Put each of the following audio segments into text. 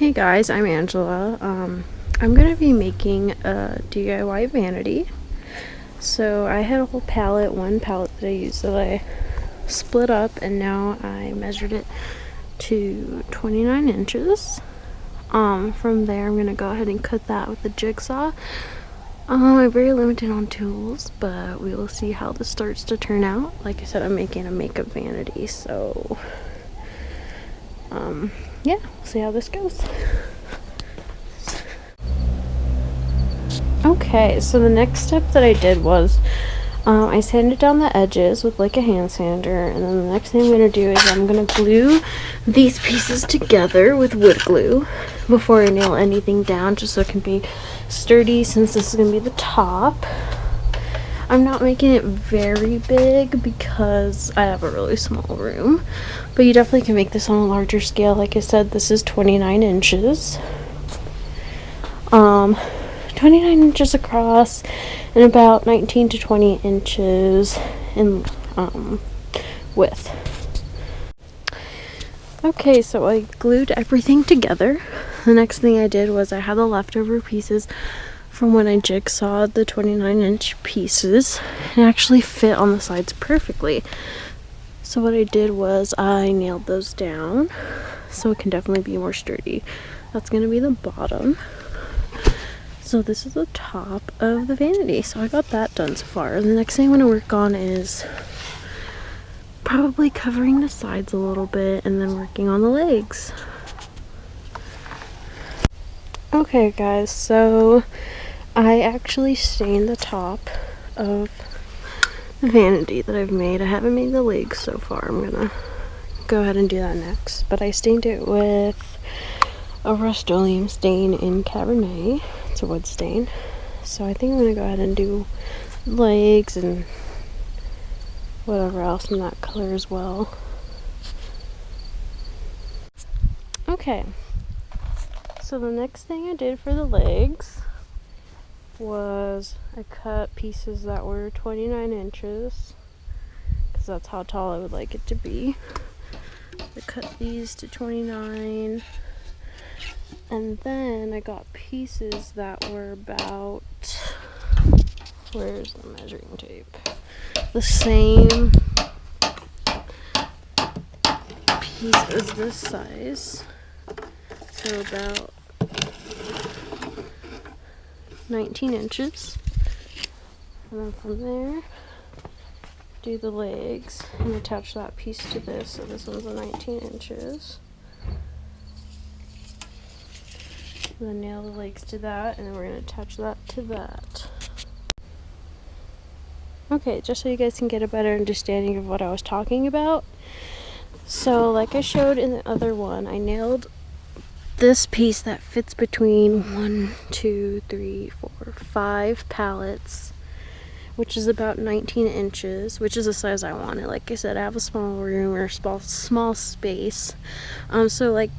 Hey guys, I'm Angela. I'm gonna be making a DIY vanity. So I had a whole palette, one palette that I used that I split up, and now I measured it to 29 inches. From there I'm gonna go ahead and cut that with a jigsaw. I'm very limited on tools, but we will see how this starts to turn out. Like I said, I'm making a makeup vanity, so yeah, we'll see how this goes. Okay, so the next step that I did was I sanded down the edges with like a hand sander, and then the next thing I'm going to do is I'm going to glue these pieces together with wood glue before I nail anything down, just so it can be sturdy, since this is going to be the top. I'm not making it very big because I have a really small room, but you definitely can make this on a larger scale. Like I said, this is 29 inches. 29 inches across and about 19 to 20 inches in width. Okay, so I glued everything together. The next thing I did was I had the leftover pieces from when I jigsawed the 29-inch pieces, and actually fit on the sides perfectly. So what I did was I nailed those down so it can definitely be more sturdy. That's going to be the bottom. So this is the top of the vanity. So I got that done so far. The next thing I'm going to work on is probably covering the sides a little bit and then working on the legs. Okay guys, so I actually stained the top of the vanity that I've made. I haven't made the legs so far. I'm gonna go ahead and do that next. But I stained it with a Rust-Oleum stain in CABERNET. It's a wood stain. So I think I'm gonna go ahead and do legs and whatever else in that color as well. Okay. So the next thing I did for the legs was I cut pieces that were 29 inches because that's how tall I would like it to be. I cut these to 29, and then I got pieces that were about, where's the measuring tape? The same piece as this size, so about 19 inches, and then from there do the legs and attach that piece to this. So this one's a 19 inches, and then nail the legs to that, and then we're going to attach that to that. Okay, just so you guys can get a better understanding of what I was talking about, so like I showed in the other one, I nailed this piece that fits between 5 pallets, which is about 19 inches, which is the size I wanted. Like I said, I have a small room or small space. So like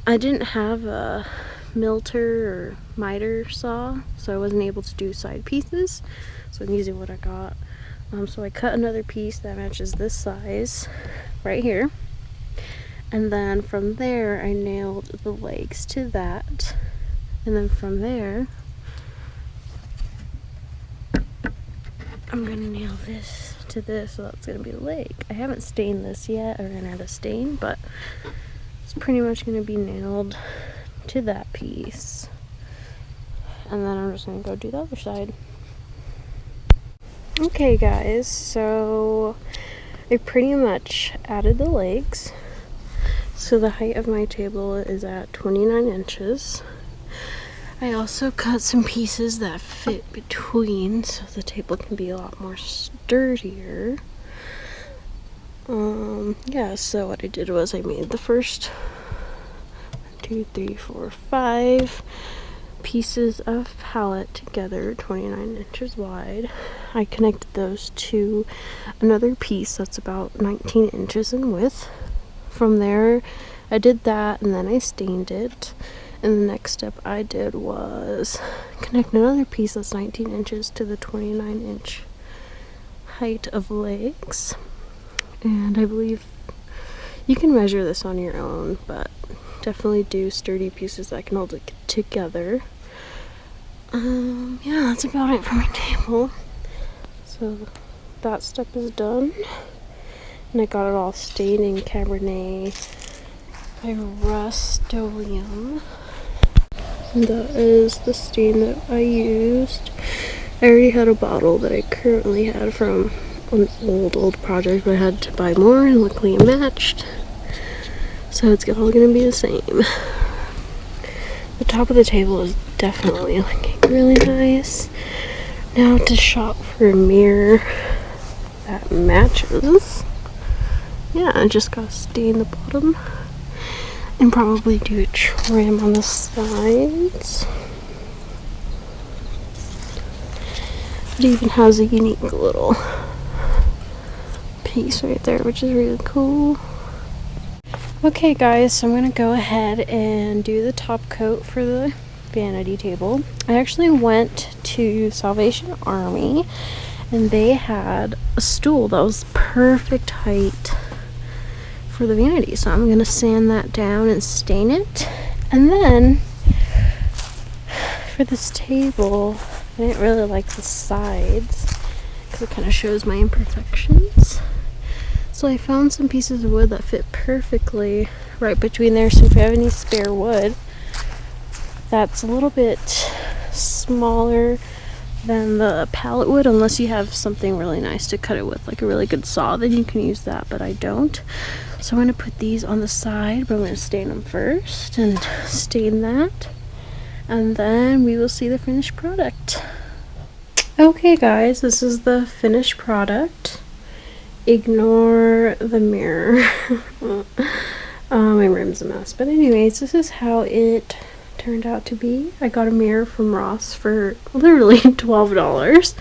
I didn't have a milter or miter saw, so I wasn't able to do side pieces. So I'm using what I got. So I cut another piece that matches this size right here. And then from there, I nailed the legs to that. And then from there, I'm gonna nail this to this, so that's gonna be the leg. I haven't stained this yet, or ran out of stain, but it's pretty much gonna be nailed to that piece. And then I'm just gonna go do the other side. Okay guys, so I pretty much added the legs. So the height of my table is at 29 inches. I also cut some pieces that fit between so the table can be a lot more sturdier. Yeah, so what I did was I made the first 5 pieces of pallet together, 29 inches wide. I connected those to another piece that's about 19 inches in width. From there, I did that, and then I stained it. And the next step I did was connect another piece that's 19 inches to the 29-inch height of legs. And I believe You can measure this on your own, but definitely do sturdy pieces that can hold it together. Yeah, that's about it for my table. So that step is done. And I got it all stained in Cabernet by Rust-Oleum. And that is the stain that I used. I already had a bottle that I currently had from an old project, but I had to buy more, and luckily it matched. So it's all gonna be the same. The top of the table is definitely looking really nice. Now to shop for a mirror that matches. Yeah, I just gotta stain the bottom and probably do a trim on the sides. It even has a unique little piece right there, which is really cool. Okay guys, so I'm gonna go ahead and do the top coat for the vanity table. I actually went to Salvation Army and they had a stool that was perfect height for the vanity, so I'm gonna sand that down and stain it. And then for this table, I didn't really like the sides because it kind of shows my imperfections. So I found some pieces of wood that fit perfectly right between there. So if you have any spare wood that's a little bit smaller than the pallet wood, unless you have something really nice to cut it with, like a really good saw, then you can use that, but I don't. So I'm going to put these on the side, but I'm going to stain them first and stain that, and then we will see the finished product. Okay guys, this is the finished product. Ignore the mirror. My room's a mess, but anyways, this is how it turned out to be. I got a mirror from Ross for literally $12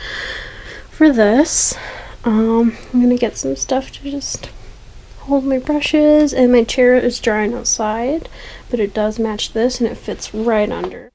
for this. I'm gonna get some stuff to just hold my brushes, and my chair is drying outside, but it does match this and it fits right under.